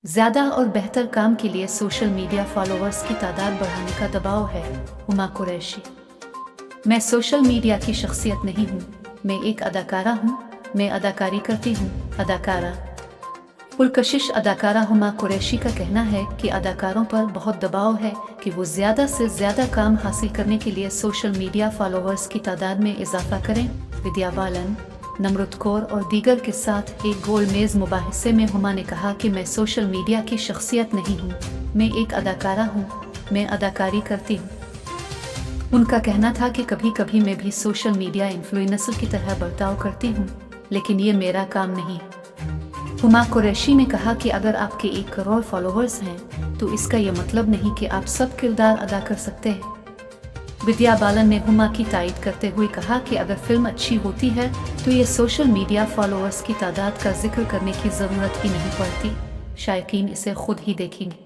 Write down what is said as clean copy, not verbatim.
ज़्यादा और बेहतर काम के लिए सोशल मीडिया फॉलोअर्स की तादाद बढ़ाने का दबाव है। हुमा कुरैशी। मैं सोशल मीडिया की शख्सियत नहीं हूँ, मैं एक अदाकारा हूँ। मैं अदाकारी करती हूँ। अदाकारा पुरकशिश अदाकारा हुमा कुरैशी का कहना है कि अदाकारों पर बहुत दबाव है कि वो ज़्यादा से ज़्यादा काम हासिल करने के लिए सोशल मीडिया फॉलोअर्स की तादाद में इजाफा करें। विद्या बालन, नमरुद कौर और दीगर के साथ एक गोल मेज़ मुबाहिसे में हुमा ने कहा कि मैं सोशल मीडिया की शख्सियत नहीं हूँ, मैं एक अदाकारा हूँ, मैं अदाकारी करती हूँ। उनका कहना था कि कभी कभी मैं भी सोशल मीडिया इन्फ्लुएंसर की तरह बर्ताव करती हूँ, लेकिन ये मेरा काम नहीं है। हुमा कुरैशी ने कहा कि अगर आपके 1 करोड़ फॉलोअर्स हैं तो इसका ये मतलब नहीं कि आप सब किरदार अदा कर सकते हैं। विद्या बालन ने हुमा की तायीद करते हुए कहा कि अगर फिल्म अच्छी होती है तो ये सोशल मीडिया फॉलोअर्स की तादाद का जिक्र करने की ज़रूरत ही नहीं पड़ती, शायकीन इसे खुद ही देखेंगे।